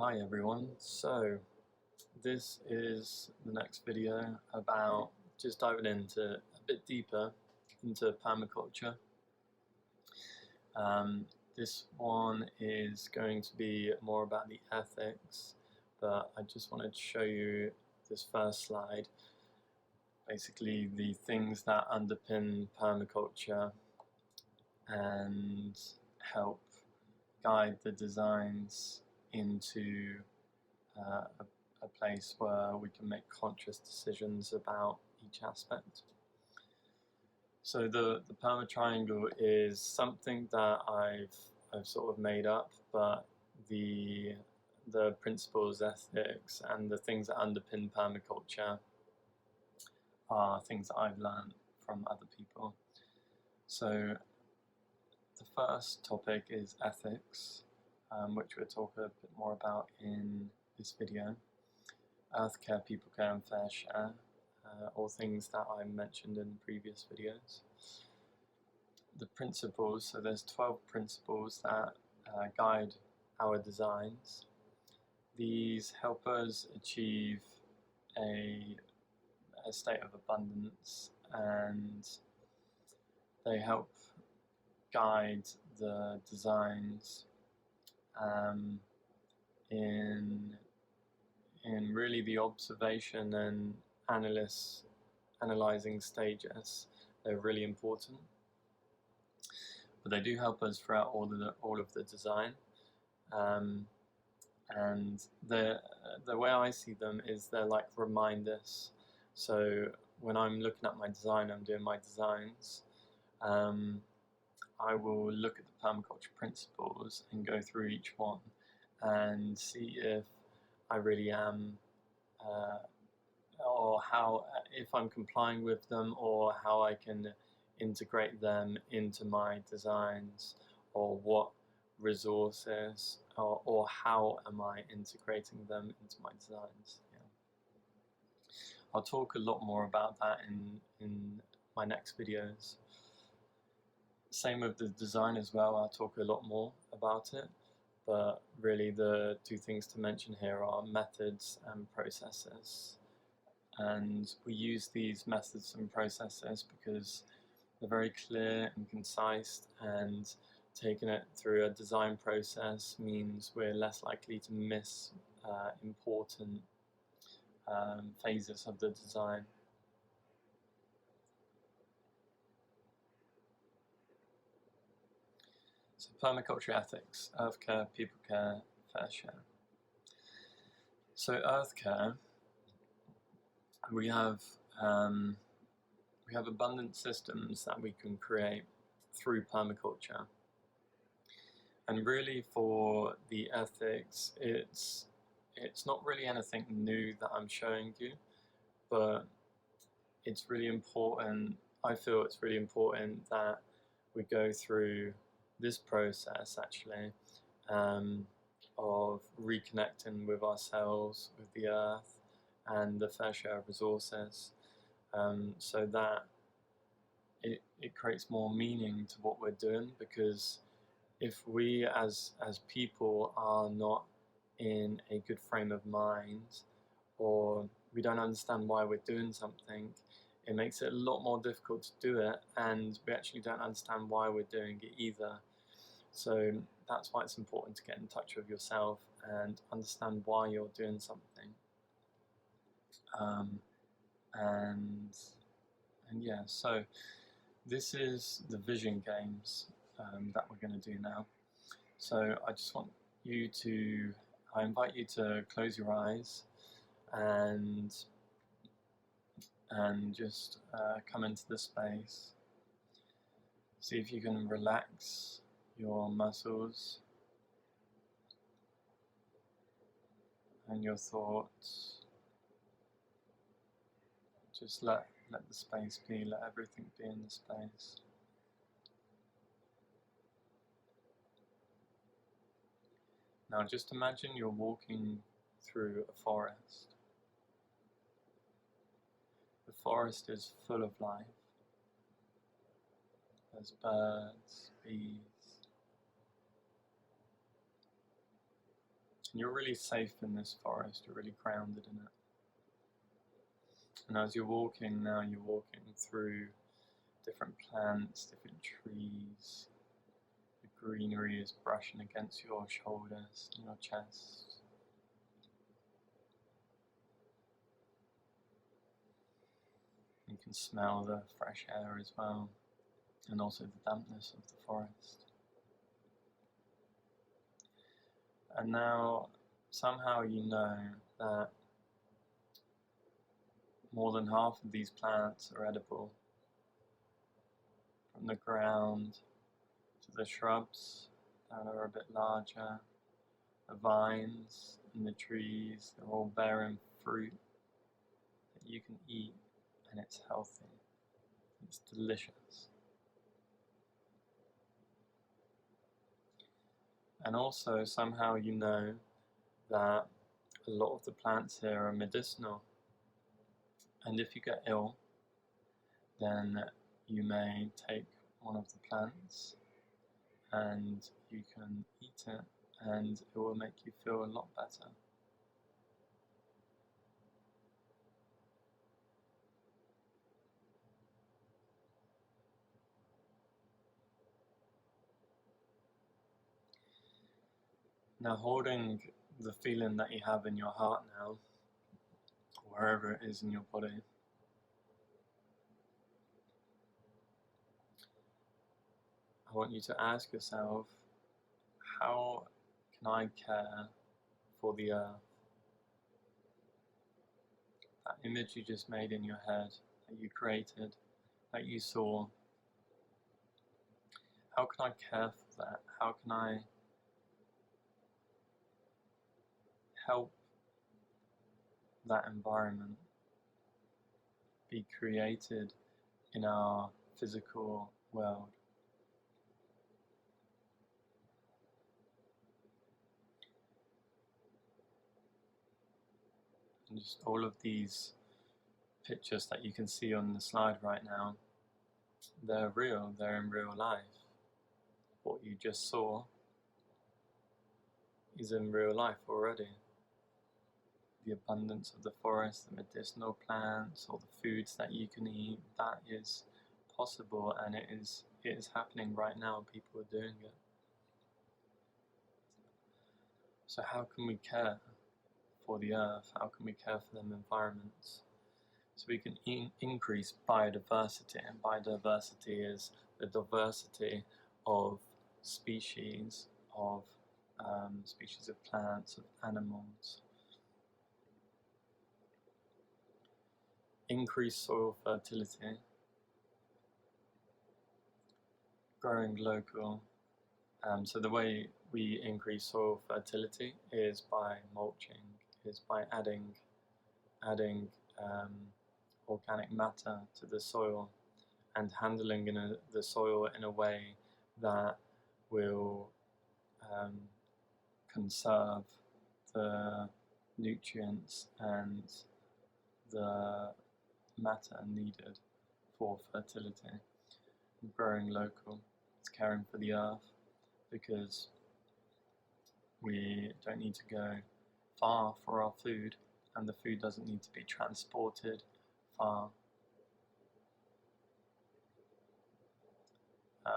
Hi everyone, so this is the next video about just diving into a bit deeper into permaculture. This one is going to be more about the ethics, but I just wanted to show you this first slide, basically the things that underpin permaculture and help guide the designs into a place where we can make conscious decisions about each aspect. So the perma triangle is something that I've sort of made up, but the principles, ethics, and the things that underpin permaculture are things that I've learned from other people. So the first topic is ethics, which we'll talk a bit more about in this video. Earth care, people care, and fair share, all things that I mentioned in previous videos. The principles, so there's 12 principles that guide our designs. These help us achieve a state of abundance, and they help guide the designs in really the observation and analyzing stages. They're really important, but they do help us throughout all of the design. And the way I see them is they're like reminders. So when I'm looking at my design, I'm doing my designs, I will look at the permaculture principles and go through each one and see if I really am, or how, if I'm complying with them, or how I can integrate them into my designs, or what resources, or how am I integrating them into my designs. Yeah. I'll talk a lot more about that in my next videos. Same with the design as well, I'll talk a lot more about it. But really the two things to mention here are methods and processes. And we use these methods and processes because they're very clear and concise, and taking it through a design process means we're less likely to miss important phases of the design. So permaculture ethics, earth care, people care, fair share. So earth care, we have abundant systems that we can create through permaculture. And really for the ethics, it's not really anything new that I'm showing you, but it's really important, I feel it's really important that we go through this process actually of reconnecting with ourselves, with the earth, and the fair share of resources, so that it creates more meaning to what we're doing. Because if we as people are not in a good frame of mind, or we don't understand why we're doing something, it makes it a lot more difficult to do it, and we actually don't understand why we're doing it either. So that's why it's important to get in touch with yourself and understand why you're doing something. And yeah, so this is the vision games that we're going to do now. So I just want you to, I invite you to close your eyes and just come into the space. See if you can relax your muscles and your thoughts. Just let the space be, let everything be in the space. Now just imagine you're walking through a forest. The forest is full of life. There's birds, bees. And And you're really safe in this forest, you're really grounded in it. And as you're walking now, you're walking through different plants, different trees. The greenery is brushing against your shoulders and your chest. You can smell the fresh air as well, and also the dampness of the forest. And now, somehow you know that more than half of these plants are edible. From the ground to the shrubs that are a bit larger, the vines and the trees, they're all bearing fruit that you can eat, and it's healthy, it's delicious. And also somehow you know that a lot of the plants here are medicinal, and if you get ill, then you may take one of the plants and you can eat it, and it will make you feel a lot better. Now, holding the feeling that you have in your heart now, wherever it is in your body, I want you to ask yourself, how can I care for the earth? That image you just made in your head, that you created, that you saw, how can I care for that? How can I help that environment be created in our physical world? And just all of these pictures that you can see on the slide right now, they're real, they're in real life. What you just saw is in real life already. The abundance of the forest, the medicinal plants, all the foods that you can eat, that is possible, and it is happening right now. People are doing it. So how can we care for the earth? How can we care for them environments? So we can increase biodiversity, and biodiversity is the diversity of species of plants, of animals. Increase soil fertility, growing local. So the way we increase soil fertility is by mulching, is by adding organic matter to the soil, and handling the soil in a way that will conserve the nutrients and the matter needed for fertility. Growing local, it's caring for the earth, because we don't need to go far for our food, and the food doesn't need to be transported far,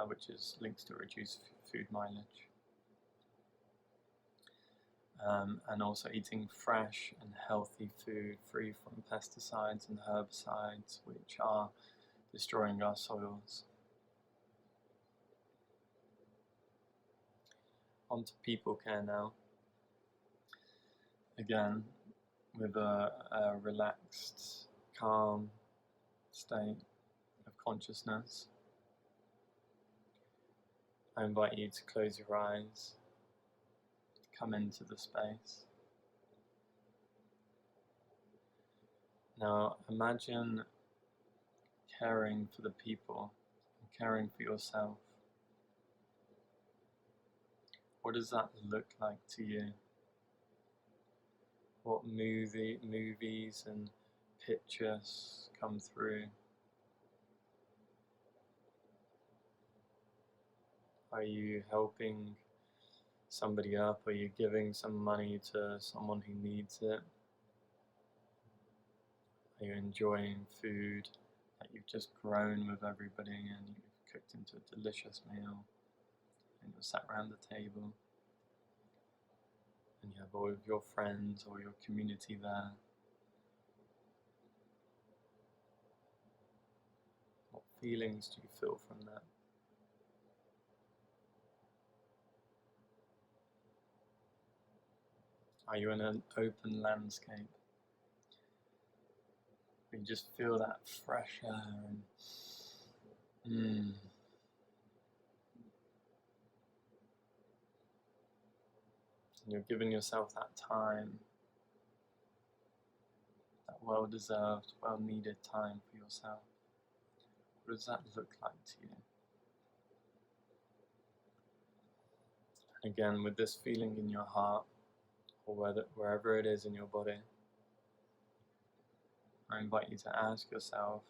which is links to reduce food mileage. And also eating fresh and healthy food, free from pesticides and herbicides, which are destroying our soils. On to people care now. Again, with a relaxed, calm state of consciousness, I invite you to close your eyes, come into the space. Now imagine caring for the people, and caring for yourself. What does that look like to you? What movies and pictures come through? Are you helping somebody up, or you're giving some money to someone who needs it? Are you enjoying food that you've just grown with everybody and you've cooked into a delicious meal, and you're sat around the table and you have all of your friends or your community there? What feelings do you feel from that? Are you in an open landscape? You just feel that fresh air and you're giving yourself that time, that well-deserved, well-needed time for yourself. What does that look like to you? Again, with this feeling in your heart, or wherever it is in your body, I invite you to ask yourself,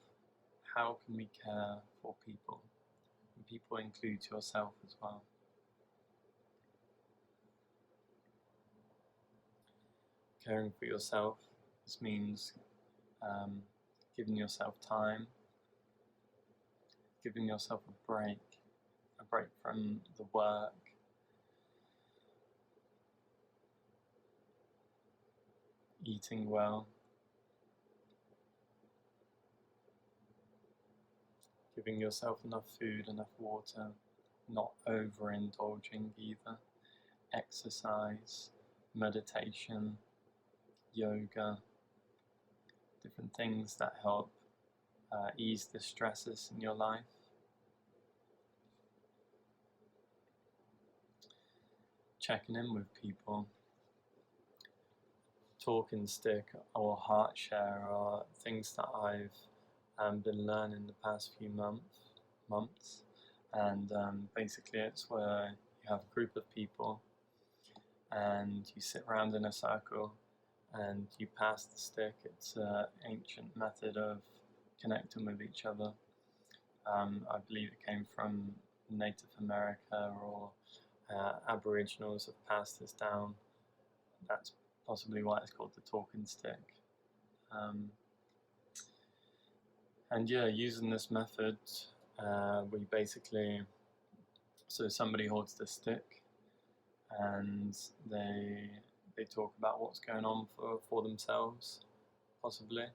how can we care for people? And people includes yourself as well. Caring for yourself, this means giving yourself time, giving yourself a break from the work, eating well, giving yourself enough food, enough water, not overindulging either, exercise, meditation, yoga, different things that help ease the stresses in your life. Checking in with people. Talk and stick or heart share are things that I've been learning the past few months, and basically it's where you have a group of people and you sit around in a circle and you pass the stick. It's an ancient method of connecting with each other. I believe it came from Native America, or Aboriginals have passed this down. That's possibly why it's called the talking stick. And yeah, using this method, we basically, so somebody holds the stick and they talk about what's going on for themselves, possibly,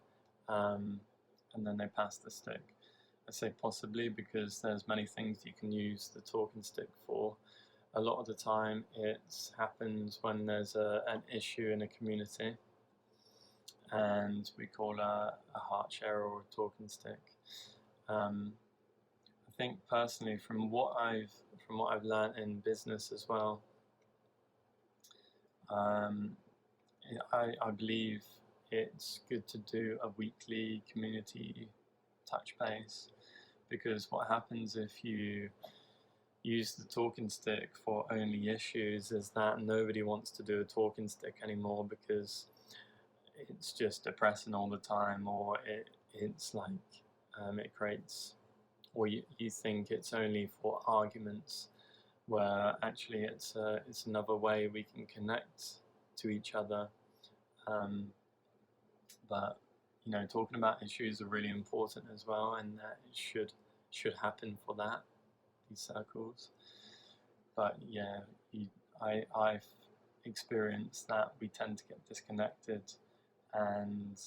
and then they pass the stick. I say possibly because there's many things you can use the talking stick for. A lot of the time it happens when there's an issue in a community, and we call a heart share or a talking stick. I think personally, from what I've learned in business as well, I believe it's good to do a weekly community touch base, because what happens if you use the talking stick for only issues is that nobody wants to do a talking stick anymore, because it's just depressing all the time, or it's like it creates, or you think it's only for arguments, where actually it's another way we can connect to each other. But you know, talking about issues are really important as well, and that it should happen for that, these circles. But yeah, I've experienced that we tend to get disconnected, and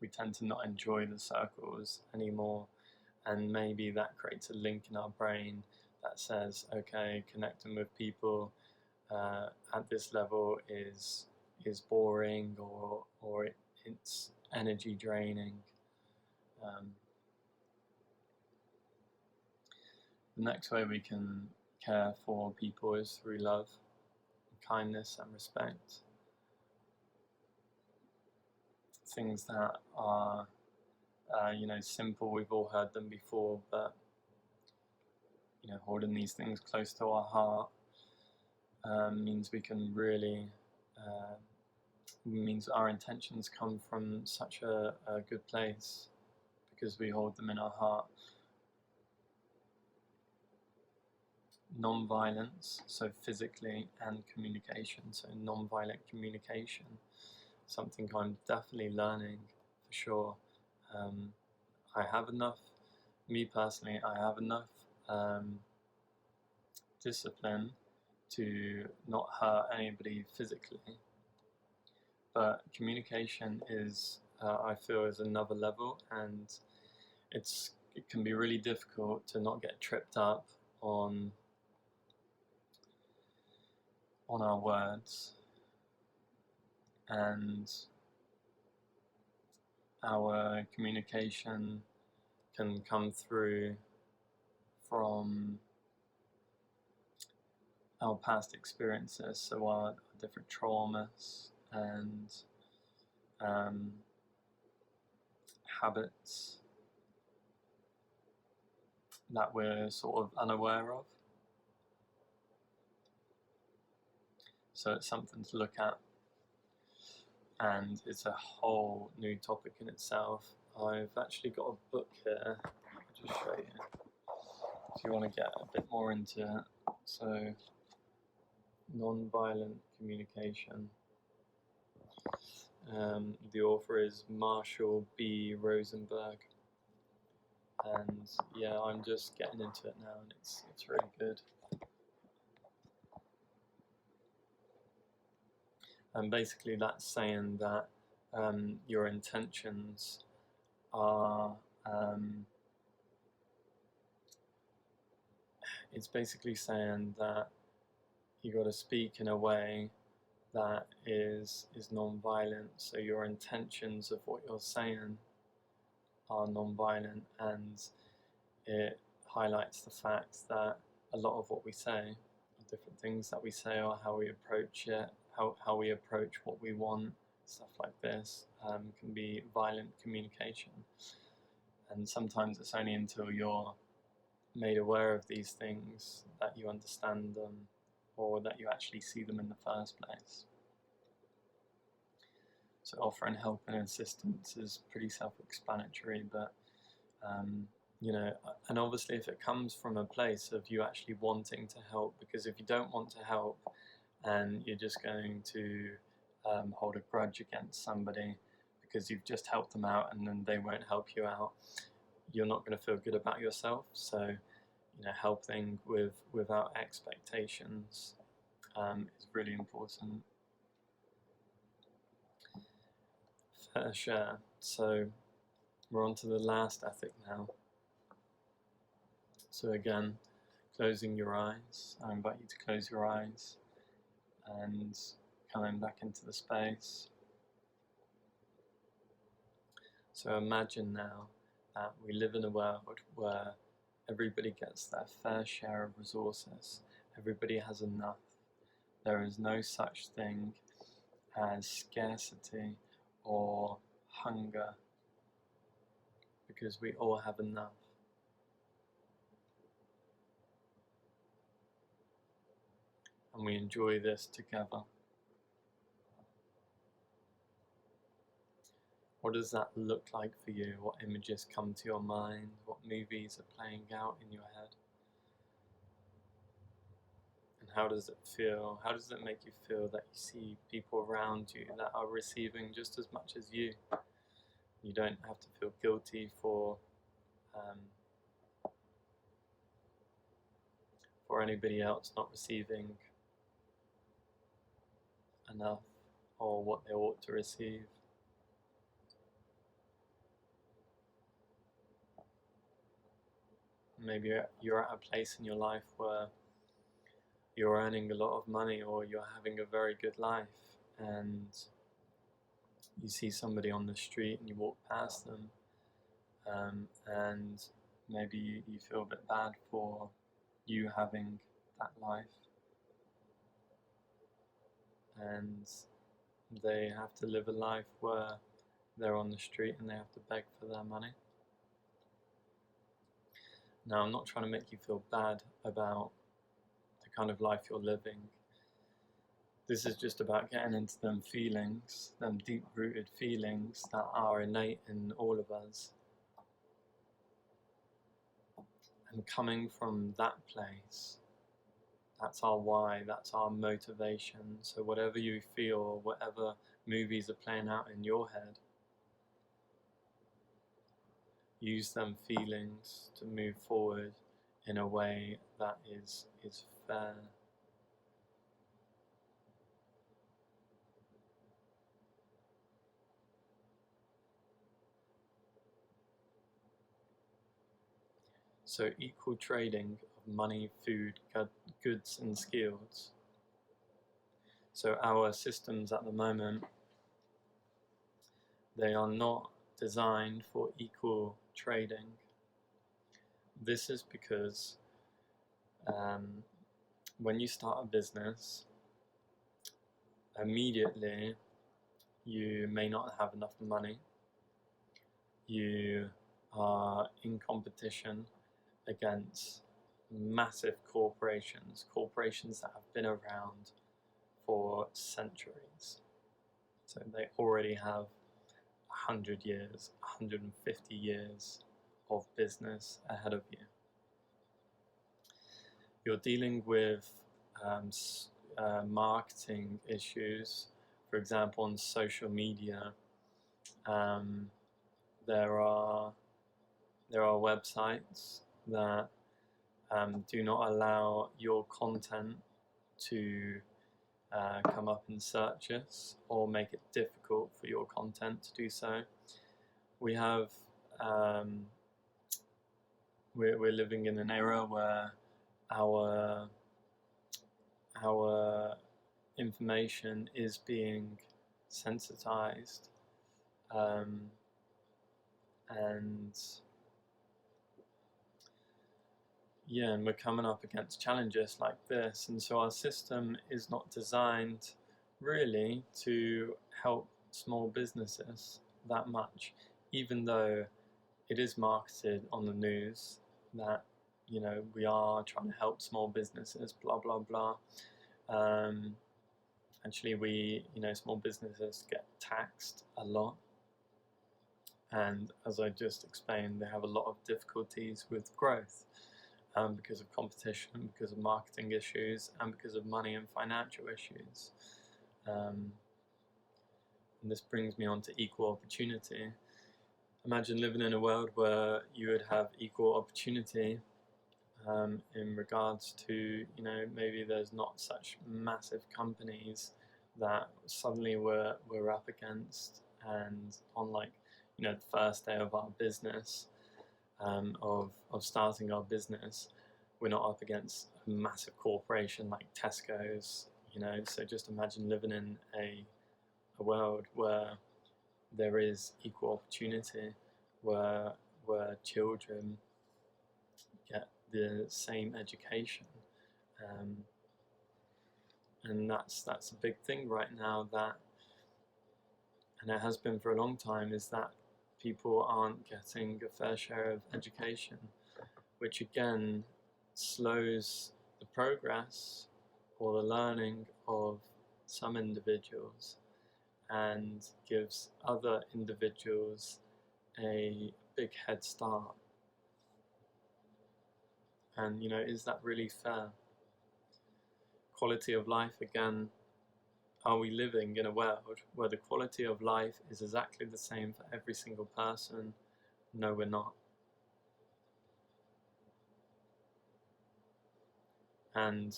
we tend to not enjoy the circles anymore, and maybe that creates a link in our brain that says, okay, connecting with people at this level is boring, or it's energy draining. The next way we can care for people is through love, kindness and respect. Things that are simple, we've all heard them before, but holding these things close to our heart means we can really means our intentions come from such a good place, because we hold them in our heart. non-violence, so physically, and communication, so non-violent communication, something I'm definitely learning for sure. I have enough, me personally, I have enough discipline to not hurt anybody physically, but communication is, I feel, is another level, and it can be really difficult to not get tripped up on our words, and our communication can come through from our past experiences, so our different traumas and habits that we're sort of unaware of. So it's something to look at, and it's a whole new topic in itself. I've actually got a book here, I'll just show you if you want to get a bit more into it. So, non-violent communication. The author is Marshall B. Rosenberg, and yeah, I'm just getting into it now, and it's really good. And basically that's saying that your intentions are, it's basically saying that you got to speak in a way that is non-violent, so your intentions of what you're saying are non-violent, and it highlights the fact that a lot of what we say, different things that we say, or how we approach it, how we approach what we want, stuff like this, can be violent communication. And sometimes it's only until you're made aware of these things that you understand them, or that you actually see them in the first place. So offering help and assistance is pretty self-explanatory, but you know, and obviously if it comes from a place of you actually wanting to help, because if you don't want to help and you're just going to hold a grudge against somebody because you've just helped them out and then they won't help you out, you're not going to feel good about yourself. So, you know, helping without expectations is really important. Fair share. So we're on to the last ethic now. So again, closing your eyes. I invite you to close your eyes and coming back into the space. So imagine now that we live in a world where everybody gets their fair share of resources. Everybody has enough. There is no such thing as scarcity or hunger, because we all have enough. And we enjoy this together. What does that look like for you? What images come to your mind? What movies are playing out in your head? And how does it feel? How does it make you feel that you see people around you that are receiving just as much as you? You don't have to feel guilty for anybody else not receiving enough or what they ought to receive. Maybe you're at a place in your life where you're earning a lot of money, or you're having a very good life, and you see somebody on the street and you walk past them, and maybe you feel a bit bad for you having that life, and they have to live a life where they're on the street and they have to beg for their money. Now, I'm not trying to make you feel bad about the kind of life you're living. This is just about getting into them feelings, them deep-rooted feelings that are innate in all of us. And coming from that place, That's our why, that's our motivation. So whatever you feel, whatever movies are playing out in your head, use them feelings to move forward in a way that is fair. So equal trading of money, food, goods and skills. So our systems at the moment, they are not designed for equal trading. This is because when you start a business, immediately you may not have enough money. You are in competition against massive corporations that have been around for centuries. So they already have 100 years, 150 years of business ahead of you. You're dealing with marketing issues. For example, on social media, there are websites that do not allow your content to come up in searches or make it difficult for your content to do so. We have we're living in an era where our information is being sensitized, and we're coming up against challenges like this, and so our system is not designed really to help small businesses that much, even though it is marketed on the news that we are trying to help small businesses, blah blah blah. Actually, small businesses get taxed a lot, and as I just explained, they have a lot of difficulties with growth because of competition, because of marketing issues, and because of money and financial issues. And this brings me on to equal opportunity. Imagine living in a world where you would have equal opportunity in regards to, maybe there's not such massive companies that suddenly we're up against, and on the first day of our business, of starting our business, we're not up against a massive corporation like Tesco's, so just imagine living in a world where there is equal opportunity, where children get the same education, and that's a big thing right now, and it has been for a long time, is that people aren't getting a fair share of education, which again slows the progress or the learning of some individuals and gives other individuals a big head start. And is that really fair? Quality of life, again, are we living in a world where the quality of life is exactly the same for every single person? No, we're not. And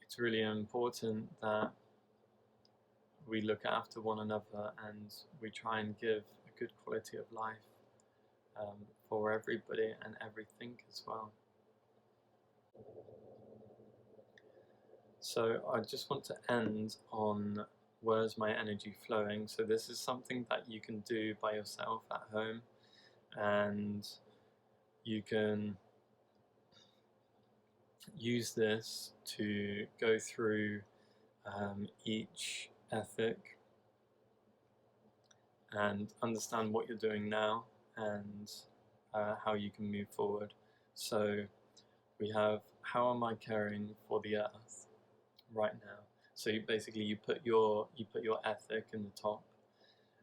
it's really important that we look after one another and we try and give a good quality of life for everybody and everything as well. So I just want to end on where's my energy flowing. So this is something that you can do by yourself at home, and you can use this to go through each ethic and understand what you're doing now and how you can move forward. So we have, how am I caring for the earth right now? So you put your ethic in the top,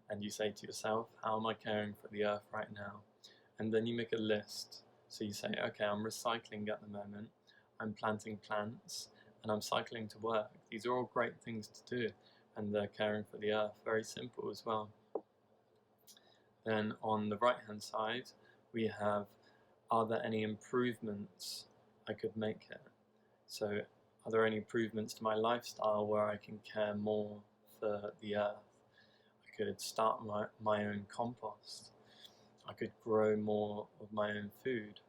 and you say to yourself, how am I caring for the earth right now? And then you make a list So you say, okay, I'm recycling at the moment, I'm planting plants, and I'm cycling to work. These are all great things to do, and they're caring for the earth. Very simple as well. Then on the right hand side, we have, are there any improvements I could make here? So are there any improvements to my lifestyle where I can care more for the earth? I could start my own compost. I could grow more of my own food.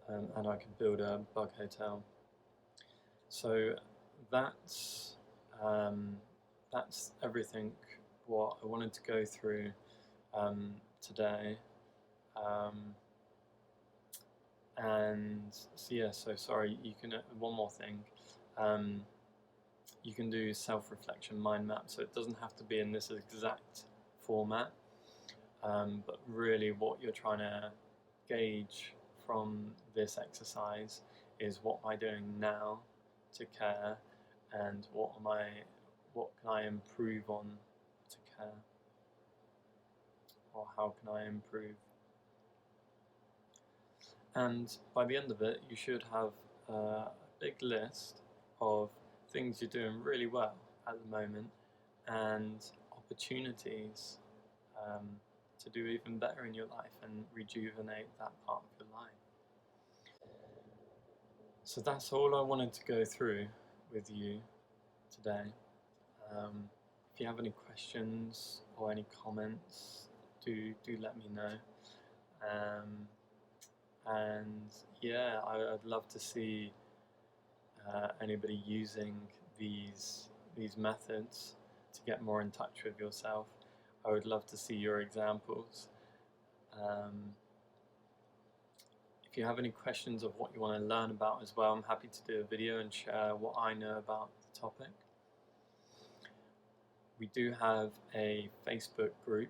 And I could build a bug hotel. So that's everything what I wanted to go through today. And so yeah, so sorry, you can, one more thing, you can do self-reflection mind map, so it doesn't have to be in this exact format, but really what you're trying to gauge from this exercise is, what am I doing now to care, and what can I improve on to care, or how can I improve? And by the end of it, you should have a big list of things you're doing really well at the moment, and opportunities to do even better in your life and rejuvenate that part of your life. So that's all I wanted to go through with you today. If you have any questions or any comments, do let me know. And yeah, I'd love to see anybody using these methods to get more in touch with yourself. I would love to see your examples. If you have any questions of what you want to learn about as well, I'm happy to do a video and share what I know about the topic. We do have a Facebook group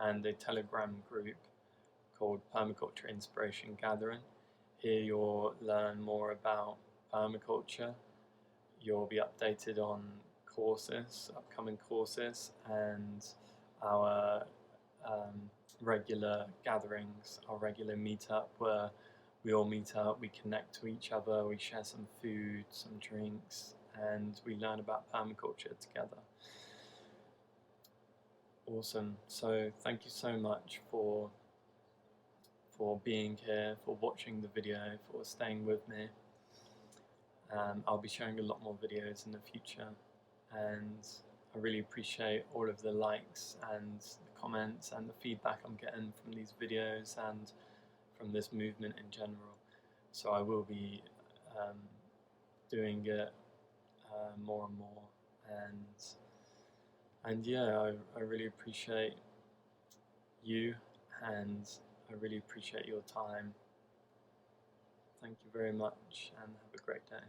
and a Telegram group called Permaculture Inspiration Gathering. Here you'll learn more about permaculture. You'll be updated on courses, upcoming courses, and our regular gatherings, our regular meetup where we all meet up, we connect to each other, we share some food, some drinks, and we learn about permaculture together. Awesome. So thank you so much for being here, for watching the video, for staying with me. I'll be showing a lot more videos in the future, and I really appreciate all of the likes and the comments and the feedback I'm getting from these videos and from this movement in general. So I will be doing it more and more, and yeah, I really appreciate you, and I really appreciate your time. Thank you very much, and have a great day.